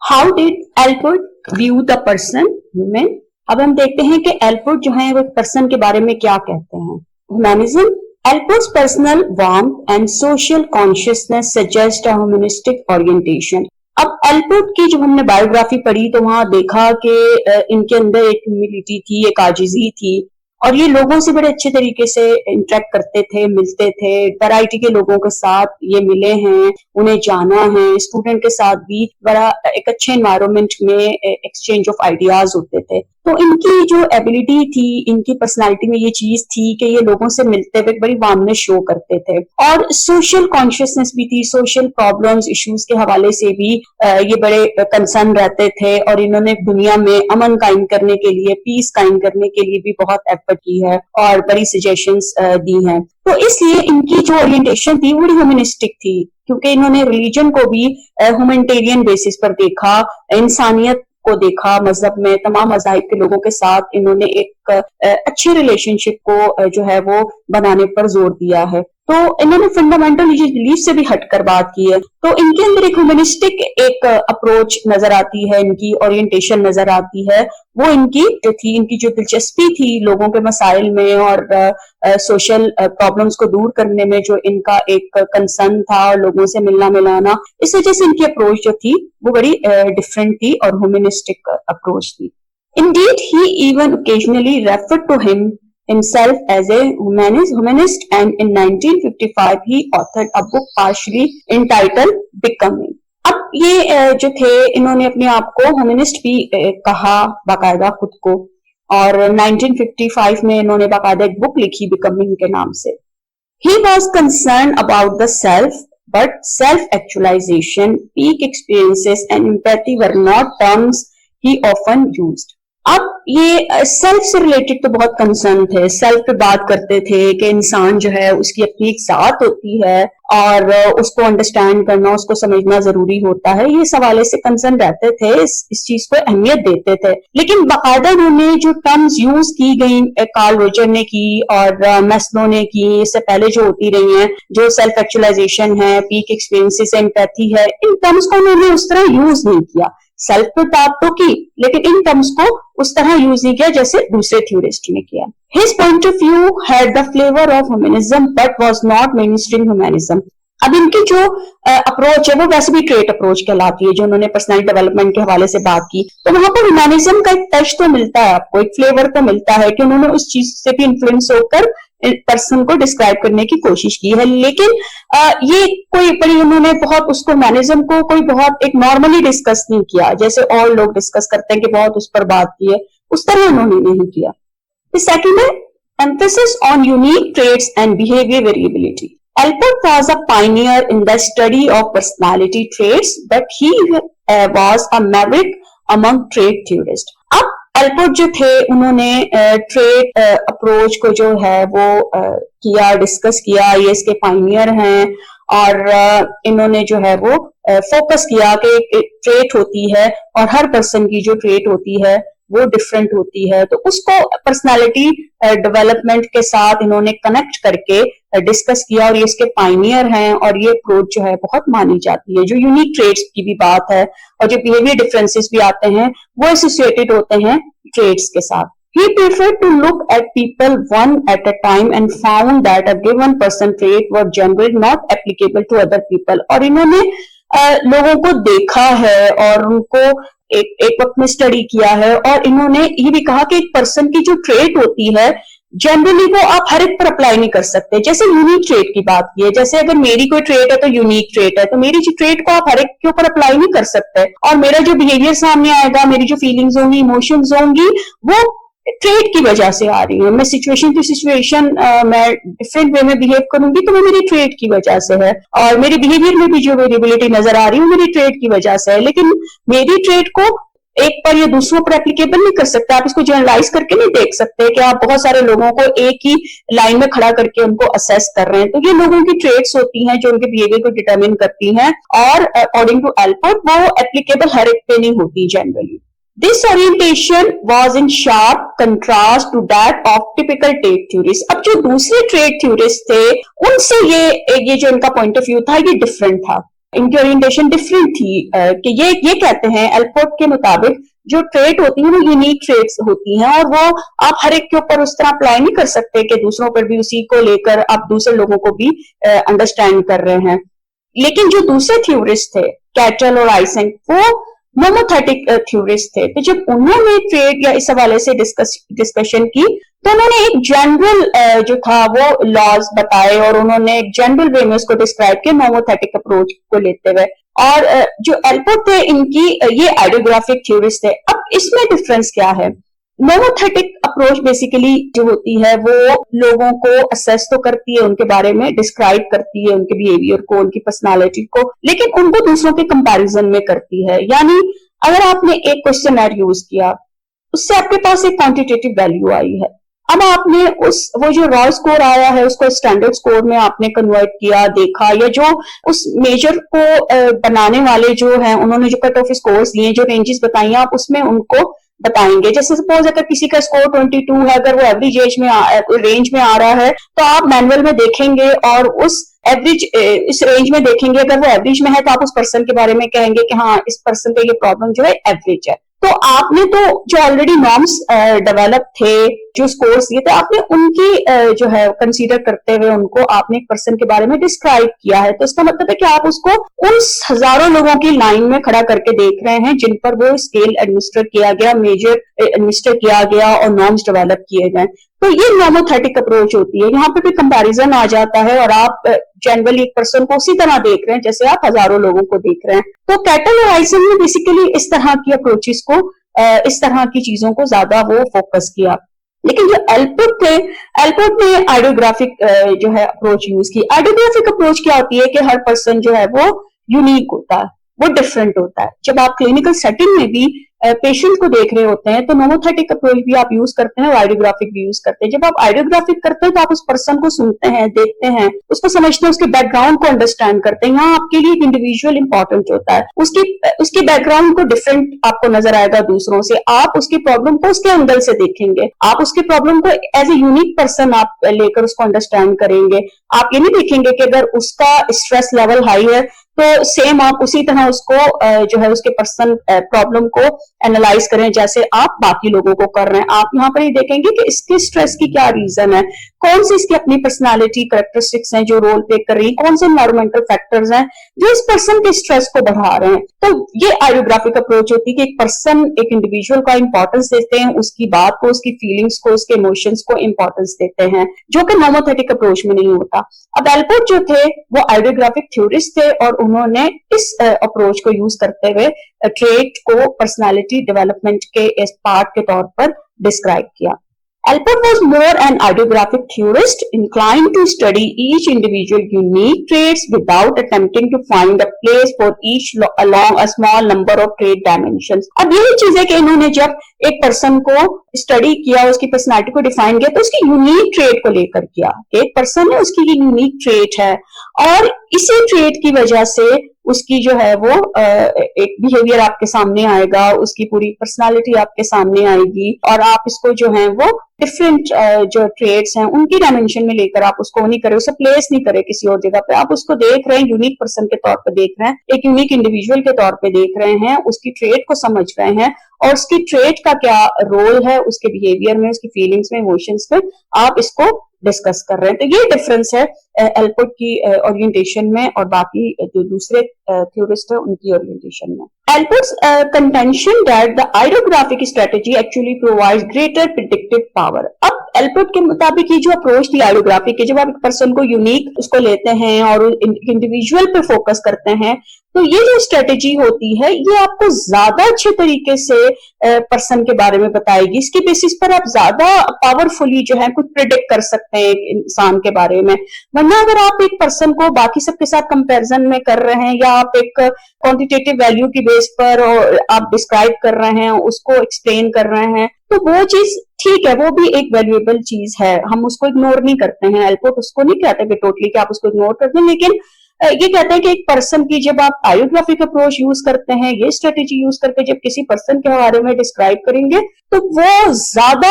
How did Allport view the person human? अब हम देखते हैं कि एल्पर्ट जो है वो पर्सन के बारे में क्या कहते हैं। Humanism, Allport's personal warmth and social consciousness suggest a humanistic orientation. अब एल्पर्ट की जब हमने बायोग्राफी पढ़ी तो वहां देखा कि इनके अंदर एक ह्यूमिलिटी थी, एक आजिजी थी, और ये लोगों से बड़े अच्छे तरीके से इंटरेक्ट करते थे, मिलते थे, वैरायटी के लोगों के साथ ये मिले हैं, उन्हें जाना है। स्टूडेंट के साथ भी बड़ा एक अच्छे एनवायरनमेंट में एक्सचेंज ऑफ आइडियाज होते थे। तो इनकी जो एबिलिटी थी, इनकी पर्सनालिटी में ये चीज थी कि ये लोगों से मिलते हुए बड़ी वार्मनेस शो करते थे, और सोशल कॉन्शियसनेस भी थी। सोशल प्रॉब्लम्स, इश्यूज के हवाले से भी ये बड़े कंसर्न रहते थे, और इन्होंने दुनिया में अमन कायम करने के लिए, पीस कायम करने के लिए भी बहुत एफर्ट की है और बड़ी सजेशंस दी हैं। तो इसलिए इनकी जो ओरिएंटेशन थी वो ह्यूमनिस्टिक थी, क्योंकि इन्होंने रिलीजन को भी ह्यूमैनिटेरियन बेसिस पर देखा, इंसानियत को देखा। मजहब में तमाम मज़ाहिब के लोगों के साथ इन्होंने एक अच्छे रिलेशनशिप को जो है वो बनाने पर जोर दिया है। तो इन्होंने फंडामेंटल बिलीफ से भी हटकर बात की है। तो इनके अंदर एक ह्यूमनिस्टिक एक अप्रोच नजर आती है, इनकी ओरिएंटेशन नजर आती है। वो इनकी जो थी, इनकी जो दिलचस्पी थी लोगों के मसाइल में और सोशल प्रॉब्लम्स को दूर करने में, जो इनका एक कंसर्न था और लोगों से मिलना मिलाना, इस वजह से इनकी अप्रोच जो थी वो बड़ी डिफरेंट थी और ह्यूमनिस्टिक अप्रोच थी। Indeed, he even occasionally referred to himself as a humanist, and in 1955 he authored a book partially entitled Becoming. अब ये जो थे, इन्होंने अपने आप को ह्यूमनिस्ट भी कहा बाकायदा खुद को, और 1955 में इन्होंने बाकायदा एक बुक लिखी बिकमिंग के नाम से। He was concerned about the self, but self-actualization, peak experiences and empathy were not terms he often used. अब ये सेल्फ से रिलेटेड तो बहुत कंसर्न थे, सेल्फ पे बात करते थे कि इंसान जो है उसकी अपनी एक जात होती है और उसको अंडरस्टैंड करना, उसको समझना जरूरी होता है। ये सवाले से कंसर्न रहते थे, इस चीज को अहमियत देते थे। लेकिन बाकायदा उन्होंने जो टर्म्स यूज की गई, कार्ल रोजर ने की और मैस्लो ने की, इससे पहले जो होती रही हैं, जो सेल्फ एक्चुअलाइजेशन है, पीक एक्सपीरियंसेस, एम्पैथी है, इन टर्म्स को उन्होंने उस तरह यूज नहीं किया। सेल्फ पे बात तो की, लेकिन इन टर्म्स को उस तरह यूज नहीं किया जैसे दूसरे थ्योरिस्ट ने किया। His point of view had the flavor of humanism but was not mainstream humanism. अब इनकी जो अप्रोच है वो वैसे भी ट्रेट अप्रोच कहलाती है, जो उन्होंने पर्सनल डेवलपमेंट के हवाले से बात की। तो वहां पर ह्यूमनिज्म का एक टच तो मिलता है, आपको एक फ्लेवर तो मिलता है कि उन्होंने उस चीज से भी इन्फ्लुएंस होकर पर्सन को डिस्क्राइब करने की कोशिश की है। लेकिन ये कोई बड़ी उन्होंने बहुत उसको ह्यूमनिज्म को कोई बहुत एक नॉर्मली डिस्कस नहीं किया, जैसे और लोग डिस्कस करते हैं कि बहुत उस पर बात की है, उस तरह उन्होंने नहीं किया। सेकंड है emphasis on unique traits and behavior variability. Albert was a pioneer in the study of personality traits, but he was a maverick among trait theorists. अब एल्बर्ट जो थे उन्होंने ट्रेट अप्रोच को जो है वो किया, डिस्कस किया, ये इसके पायनियर हैं, और इन्होंने जो है वो फोकस किया कि एक ट्रेट होती है और हर पर्सन की जो ट्रेट होती है वो डिफरेंट होती है, तो उसको पर्सनालिटी डेवलपमेंट के साथ इन्होंने कनेक्ट करके डिस्कस किया, और ये इसके पायनियर हैं, और ये अप्रोच जो है बहुत मानी जाती है। जो यूनिक ट्रेड्स की भी बात है और जो बिहेवियर डिफरेंसेस भी आते हैं वो एसोसिएटेड होते हैं ट्रेड्स के साथ। He preferred to look at people one at a time and found that a given person trait was generally not applicable to other people. और इन्होंने लोगों को देखा है और उनको एक वक्त में स्टडी किया है, और इन्होंने ये भी कहा कि एक पर्सन की जो ट्रेट होती है जनरली वो आप हर एक पर अप्लाई नहीं कर सकते। जैसे यूनिक ट्रेट की बात की है, जैसे अगर मेरी कोई ट्रेट है तो यूनिक ट्रेट है, तो मेरी जो ट्रेट को आप हर एक के ऊपर अप्लाई नहीं कर सकते, और मेरा जो बिहेवियर सामने आएगा, मेरी जो फीलिंग्स होंगी, इमोशंस होंगी, वो ट्रेट की वजह से आ रही है। मैं सिचुएशन टू सिचुएशन मैं डिफरेंट वे में बिहेव करूंगी तो वो मेरी ट्रेट की वजह से है, और मेरे बिहेवियर में भी जो वेरिएबिलिटी नजर आ रही है वो मेरी ट्रेट की वजह से है। लेकिन मेरी ट्रेट को एक पर या दूसरों पर एप्लीकेबल नहीं कर सकते, आप इसको जनरलाइज करके नहीं देख सकते कि आप बहुत सारे लोगों को एक ही लाइन में खड़ा करके उनको असेस कर रहे हैं। तो ये लोगों की ट्रेट्स होती हैं जो उनके बिहेवियर को डिटरमिन करती हैं, और अकॉर्डिंग टू एल्बर्ट वो एप्लीकेबल हर एक पे नहीं होती generally. This orientation was in sharp contrast to that of typical trait theories. अब जो दूसरे trait theorists थे उनसे ये जो इनका पॉइंट ऑफ व्यू था ये डिफरेंट था। इनकी ओरिएंटेशन डिफरेंट थी कि ये कहते हैं एल्पोर्ट के मुताबिक जो ट्रेट होती है वो यूनिक ट्रेट्स होती हैं और वो आप हर एक के ऊपर उस तरह अप्लाई नहीं कर सकते कि दूसरों पर भी उसी को लेकर आप दूसरे लोगों को भी अंडरस्टैंड कर रहे हैं। लेकिन जो दूसरे थ्योरिस्ट थे कैटल और आइसेंक वो नोमोथेटिक थ्योरिस्ट थे, तो जब उन्होंने ट्रेड या इस हवाले से डिस्कशन की तो उन्होंने एक जनरल जो था वो लॉज बताए और उन्होंने एक जनरल वे में उसको डिस्क्राइब किया नोमोथेटिक अप्रोच को लेते हुए। और जो एल्पोर्ट थे इनकी ये आइडियोग्राफिक थ्योरिस्ट थे। अब इसमें डिफरेंस क्या है? नोमोथेटिक अप्रोच बेसिकली जो होती है वो लोगों को असेस तो करती है, उनके बारे में डिस्क्राइब करती है, उनके बिहेवियर को, उनकी पर्सनालिटी को, लेकिन उनको दूसरों के कंपैरिजन में करती है। यानी अगर आपने एक क्वेश्चनर यूज किया, उससे आपके पास एक क्वांटिटेटिव वैल्यू आई है, अब आपने वो जो रॉ स्कोर आया है उसको स्टैंडर्ड स्कोर में आपने कन्वर्ट किया, देखा, या जो उस मेजर को बनाने वाले जो हैं उन्होंने जो कट ऑफ स्कोर्स दिए, जो रेंजेस बताई, आप उसमें उनको बताएंगे। जैसे सपोज अगर किसी का स्कोर 22 है, अगर वो एवरेज एज में रेंज में आ रहा है तो आप मैनुअल में देखेंगे और उस एवरेज इस रेंज में देखेंगे, अगर वो एवरेज में है तो आप उस पर्सन के बारे में कहेंगे कि हाँ इस पर्सन का ये प्रॉब्लम जो है एवरेज है। तो आपने तो जो ऑलरेडी नॉर्म्स डेवलप थे, जो स्कोर्स दिए थे, आपने उनकी जो है कंसीडर करते हुए उनको आपने एक पर्सन के बारे में डिस्क्राइब किया है। तो इसका मतलब है कि आप उसको उन हजारों लोगों की लाइन में खड़ा करके देख रहे हैं जिन पर वो स्केल एडमिनिस्टर किया गया, मेजर एडमिनिस्टर किया गया और नॉर्म्स डेवलप किए गए। तो ये नोमोथेटिक अप्रोच होती है। यहाँ पे भी कंपैरिजन आ जाता है और आप जनरली एक पर्सन को उसी तरह देख रहे हैं जैसे आप हजारों लोगों को देख रहे हैं। तो कैटल और आइसन ने बेसिकली इस तरह की अप्रोचेस को, इस तरह की चीजों को ज्यादा वो फोकस किया। लेकिन जो एल्पोर्ट थे, एल्पोर्ट ने आइडियोग्राफिक जो है अप्रोच यूज की। आइडियोग्राफिक अप्रोच क्या होती है कि हर पर्सन जो है वो यूनिक होता है, वो डिफरेंट होता है। जब आप क्लिनिकल सेटिंग में भी पेशेंट को देख रहे होते हैं तो नोमोथेटिक अप्रोच भी आप यूज करते हैं और आइडियोग्राफिक भी यूज करते हैं। जब आप आइडियोग्राफिक करते हैं तो आप उस पर्सन को सुनते हैं, देखते हैं, उसको समझते हैं, उसके बैकग्राउंड को अंडरस्टैंड करते हैं। यहाँ आपके लिए एक इंडिविजुअल इंपॉर्टेंट होता है, उसके बैकग्राउंड को डिफरेंट आपको नजर आएगा दूसरों से। आप उसकी प्रॉब्लम को उसके एंगल से देखेंगे, आप उसकी प्रॉब्लम को एज ए यूनिक पर्सन आप लेकर उसको अंडरस्टैंड करेंगे। आप ये नहीं देखेंगे कि अगर उसका स्ट्रेस लेवल हाई है तो सेम आप उसी तरह उसको जो है उसके पर्सन प्रॉब्लम को एनालाइज करें जैसे आप बाकी लोगों को कर रहे हैं। आप यहाँ पर ये देखेंगे कि इसके स्ट्रेस की क्या रीजन है, कौन सी इसकी अपनी पर्सनालिटी कैरेक्टरिस्टिक्स हैं जो रोल प्ले कर रही है, कौन से एनवायरमेंटल फैक्टर्स हैं जो इस पर्सन के स्ट्रेस को बढ़ा रहे हैं। तो ये आइडियोग्राफिक अप्रोच होती है कि एक पर्सन, एक इंडिविजुअल का इंपॉर्टेंस देते हैं, उसकी बात को, उसकी फीलिंग्स को, उसके इमोशंस को इंपॉर्टेंस देते हैं, जो कि नोमोथेटिक अप्रोच में नहीं होता। अब एल्पोर्ट जो थे वो आइडियोग्राफिक थ्योरिस्ट थे और उन्होंने इस अप्रोच को यूज करते हुए ट्रेट को पर्सनालिटी डेवलपमेंट के इस पार्ट के तौर पर डिस्क्राइब किया। Alport was more an idiographic theorist, inclined to study each individual unique traits without attempting to find a place for each along a small number of trait dimensions. अब यही चीज है कि इन्होंने जब एक पर्सन को स्टडी किया, उसकी पर्सनालिटी को डिफाइन किया, तो उसकी यूनिक ट्रेट को लेकर किया। एक पर्सन है, उसकी ये यूनिक ट्रेट है और इसी ट्रेट की वजह से उसकी जो है वो एक बिहेवियर आपके सामने आएगा, उसकी पूरी पर्सनालिटी आपके सामने आएगी और आप इसको जो है वो डिफरेंट जो ट्रेड्स हैं उनकी डायमेंशन में लेकर आप उसको नहीं करे, उसे प्लेस नहीं करे किसी और जगह पे। आप उसको देख रहे हैं यूनिक पर्सन के तौर पे देख रहे हैं, एक यूनिक इंडिविजुअल के तौर पे देख रहे हैं, उसकी ट्रेड को समझ रहे हैं और उसकी ट्रेड का क्या रोल है उसके बिहेवियर में, उसकी फीलिंग्स में, इमोशंस में, आप इसको डिस्कस कर रहे हैं। तो ये डिफरेंस है एल्पोर्ट की ओरिएंटेशन में और बाकी जो दूसरे थ्योरिस्ट है उनकी ओरिएंटेशन में। Alport's contention that the ideographic strategy actually provides greater predictive power. अब एल्पोर्ट के मुताबिक ये जो अप्रोच थी आइडियोग्राफी की, जब आप एक पर्सन को यूनिक उसको लेते हैं और इंडिविजुअल पे फोकस करते हैं, तो ये जो स्ट्रेटेजी होती है ये आपको ज्यादा अच्छे तरीके से पर्सन के बारे में बताएगी। इसके बेसिस पर आप ज्यादा पावरफुली जो है कुछ प्रिडिक्ट कर सकते हैं एक इंसान के बारे में। वरना अगर आप एक पर्सन को बाकी सबके साथ कंपैरिजन में कर रहे हैं या आप एक क्वांटिटेटिव वैल्यू की बेस पर आप डिस्क्राइब कर रहे हैं, उसको एक्सप्लेन कर रहे हैं, तो वो चीज ठीक है, वो भी एक वैल्यूएबल चीज है, हम उसको इग्नोर नहीं करते हैं। एल्पोर्ट उसको नहीं कहते कि टोटली कि आप उसको इग्नोर कर दें, लेकिन ये कहते हैं कि एक पर्सन की जब आप आइडियोग्राफिक अप्रोच यूज करते हैं, ये स्ट्रेटेजी यूज करके जब किसी पर्सन के बारे में डिस्क्राइब करेंगे तो वो ज्यादा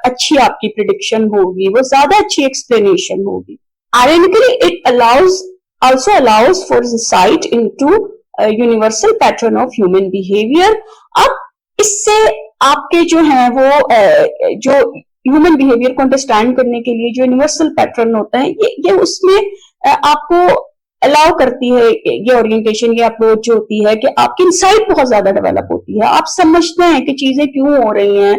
अच्छी आपकी प्रिडिक्शन होगी, वो ज्यादा अच्छी एक्सप्लेनेशन होगी। Ironically, it allows also allows for insight into universal pattern of human behaviour. अब इससे आपके जो है वो जो ह्यूमन बिहेवियर को अंडरस्टैंड करने के लिए जो यूनिवर्सल पैटर्न होता है ये उसमें आपको अलाउ करती है, ये ओरिएंटेशन, ये अप्रोच जो होती है कि आपकी इनसाइट बहुत ज्यादा डेवलप होती है। आप समझते हैं कि चीजें क्यों हो रही हैं,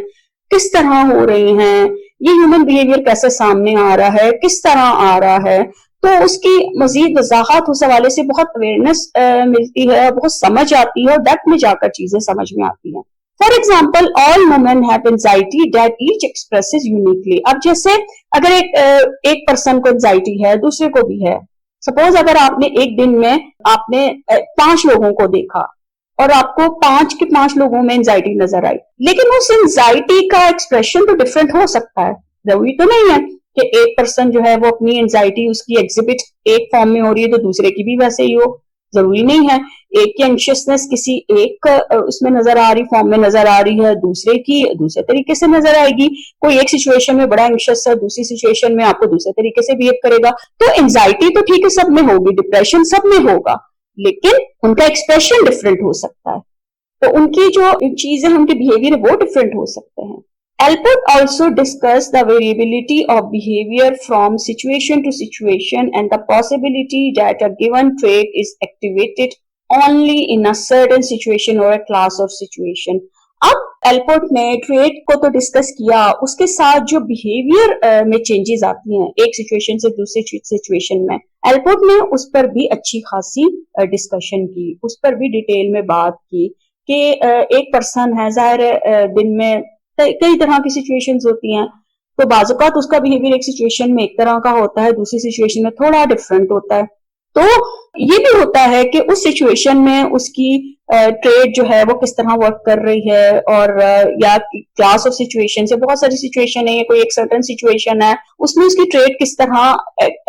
किस तरह हो रही हैं, ये ह्यूमन बिहेवियर कैसे सामने आ रहा है, किस तरह आ रहा है, तो उसकी मजीद वजाहत उस हवाले से बहुत अवेयरनेस मिलती है, बहुत समझ आती है और डेप्थ में जाकर चीजें समझ में आती हैं। For example, all women have anxiety that each expresses uniquely. अब जैसे अगर एक पर्सन को एंजाइटी है, दूसरे को भी है। सपोज अगर आपने एक दिन में आपने 5 लोगों को देखा और आपको 5 के 5 लोगों में एंजाइटी नजर आई, लेकिन उस एंजाइटी का एक्सप्रेशन तो डिफरेंट हो सकता है। जरूरी तो नहीं है कि एक पर्सन जो है वो अपनी एंजाइटी उसकी एग्जिबिट एक फॉर्म में हो रही है तो दूसरे की भी वैसे ही हो, जरूरी नहीं है। एक की एंशियसनेस किसी एक उसमें नजर आ रही फॉर्म में नजर आ रही है, दूसरे की दूसरे तरीके से नजर आएगी। कोई एक सिचुएशन में बड़ा एंशियस है, दूसरी सिचुएशन में आपको दूसरे तरीके से बिहेव करेगा। तो एंजाइटी तो ठीक है सब में होगी, डिप्रेशन सब में होगा, लेकिन उनका एक्सप्रेशन डिफरेंट हो सकता है। तो उनकी जो चीजें, उनके बिहेवियर वो डिफरेंट हो सकते हैं। Alport also discussed the variability of behavior from situation to situation and the possibility that a given trait is activated only in a certain situation or a class of situation. अब Allport ने trait को तो discuss किया, उसके साथ जो behaviour में changes आती हैं एक सिचुएशन से दूसरी सिचुएशन में, एल्पोर्ट ने उस पर भी अच्छी खासी डिस्कशन की, उस पर भी डिटेल में बात की कि एक पर्सन है, जाहिर दिन में कई तरह की सिचुएशंस होती हैं, तो बाज़-औक़ात उसका बिहेवियर एक सिचुएशन में एक तरह का होता है, दूसरी सिचुएशन में थोड़ा डिफरेंट होता है। तो ये भी होता है कि उस सिचुएशन में उसकी ट्रेड जो है वो किस तरह वर्क कर रही है, और या क्लास ऑफ सिचुएशन से बहुत सारी सिचुएशन है, कोई एक सर्टेन सिचुएशन है, उसमें उसकी ट्रेड किस तरह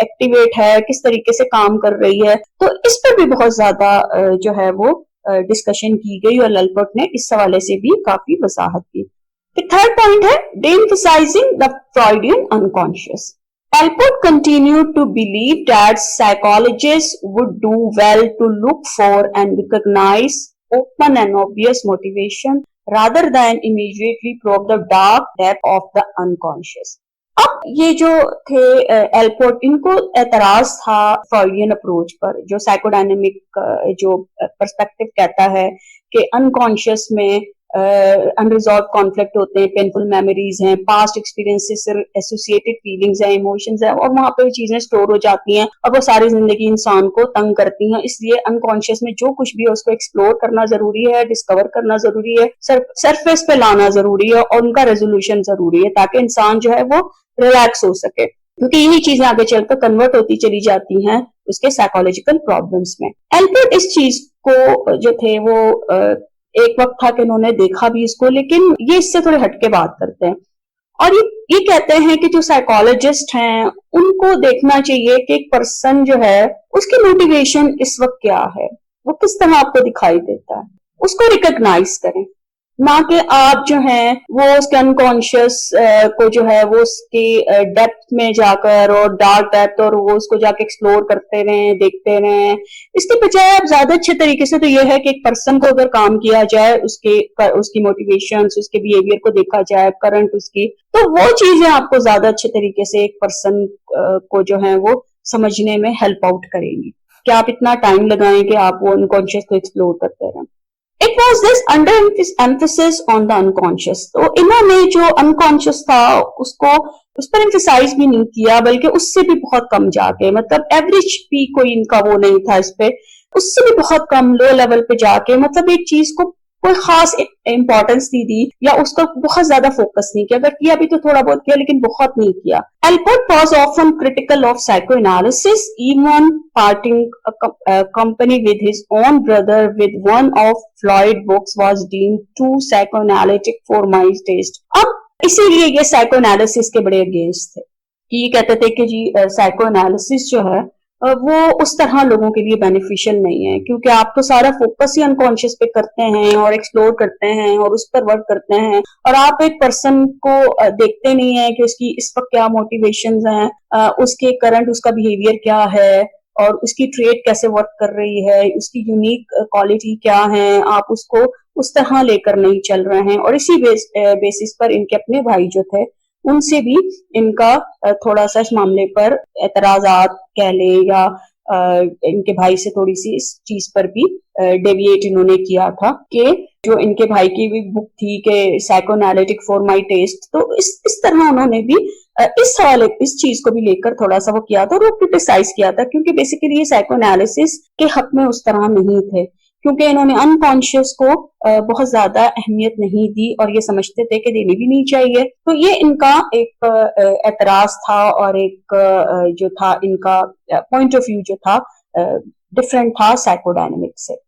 एक्टिवेट है, किस तरीके से काम कर रही है। तो इस पर भी बहुत ज्यादा जो है वो डिस्कशन की गई और एल्पोर्ट ने इस हवाले से भी काफी वजाहत की। The third point है de-emphasizing the Freudian unconscious. Alport continued to believe that psychologists would do well to look for and recognize open and obvious motivation rather than immediately probe the dark depth of the unconscious. अब ये जो थे Allport, इनको एतराज था Freudian approach पर, जो psychodynamic जो पर्सपेक्टिव कहता है कि अनकॉन्शियस में अनरिजॉल्व कॉन्फ्लिक्ट होते हैं, पेनफुल मेमोरीज हैं, पास्ट एक्सपीरियंसेस से एसोसिएटेड फीलिंग्स हैं, इमोशंस हैं, और वहां पे चीजें स्टोर हो जाती हैं और वो सारी जिंदगी इंसान को तंग करती हैं। इसलिए अनकॉन्शियस में जो कुछ भी है उसको एक्सप्लोर करना जरूरी है, डिस्कवर करना जरूरी है, सरफेस पे लाना जरूरी है और उनका रेजोल्यूशन जरूरी है, ताकि इंसान जो है वो रिलैक्स हो सके, क्योंकि यही चीजें आगे चलकर कन्वर्ट होती चली जाती हैं उसके साइकोलॉजिकल प्रॉब्लम्स में। एल्पोर्ट इस चीज को जो थे वो एक वक्त था कि उन्होंने देखा भी इसको, लेकिन ये इससे थोड़े हटके बात करते हैं और ये कहते हैं कि जो साइकोलॉजिस्ट हैं उनको देखना चाहिए कि एक पर्सन जो है उसकी मोटिवेशन इस वक्त क्या है, वो किस तरह आपको दिखाई देता है, उसको रिकॉग्नाइज करें, ना कि आप जो है वो उसके अनकॉन्शियस को जो है वो उसके डेप्थ में जाकर और डार्क डेप्थ और वो उसको जाके एक्सप्लोर करते रहें, देखते रहें। इसके बजाय आप ज्यादा अच्छे तरीके से तो ये है कि एक पर्सन को अगर काम किया जाए, उसकी मोटिवेशंस, उसके बिहेवियर को देखा जाए, करंट उसकी, तो वो चीजें आपको ज्यादा अच्छे तरीके से एक पर्सन को जो है वो समझने में हेल्प आउट करेंगी कि आप इतना टाइम लगाएं कि आप वो अनकॉन्शियस को एक्सप्लोर करते रहें। It was this under emphasis on the unconscious. तो इन्होंने जो unconscious था उसको उस पर emphasize भी नहीं किया, बल्कि उससे भी बहुत कम जाके, मतलब एवरेज भी कोई इनका वो नहीं था इस पे, उससे भी बहुत कम लो लेवल पे जाके, मतलब एक चीज को कोई खास इंपॉर्टेंस नहीं दी या उसका बहुत ज्यादा फोकस नहीं किया, अगर किया भी तो थोड़ा बहुत किया लेकिन बहुत नहीं किया। Allport was often critical of psychoanalysis, even parting company with his own brother with one of Freud books was deemed too psychoanalytic for my taste. अब इसीलिए ये साइकोएनालिसिस के बड़े अगेंस्ट थे कि ये कहते थे कि जी साइकोएनालिसिस जो है वो उस तरह लोगों के लिए बेनिफिशियल नहीं है, क्योंकि आप तो सारा फोकस ही अनकॉन्शियस पे करते हैं और एक्सप्लोर करते हैं और उस पर वर्क करते हैं, और आप एक पर्सन को देखते नहीं है कि उसकी इस वक्त क्या मोटिवेशंस हैं, उसके करंट उसका बिहेवियर क्या है, और उसकी ट्रेड कैसे वर्क कर रही है, उसकी यूनिक क्वालिटी क्या है, आप उसको उस तरह लेकर नहीं चल रहे हैं। और इसी बेसिस पर इनके अपने भाई जो थे उनसे भी इनका थोड़ा सा इस मामले पर एतराजात कह लें या इनके भाई से थोड़ी सी इस चीज पर भी डेविएट इन्होंने किया था कि जो इनके भाई की भी बुक थी कि साइकोएनालिटिक फॉर माय टेस्ट, तो इस तरह उन्होंने भी इस चीज को भी लेकर थोड़ा सा वो किया था और वो क्रिटिसाइज किया था, क्योंकि बेसिकली ये साइकोएनालिसिस के हक में उस तरह नहीं थे, क्योंकि इन्होंने अनकॉन्शियस को बहुत ज्यादा अहमियत नहीं दी और ये समझते थे कि देनी भी नहीं चाहिए। तो ये इनका एक एतराज था और एक जो था इनका पॉइंट ऑफ व्यू जो था डिफरेंट था साइकोडायनेमिक से।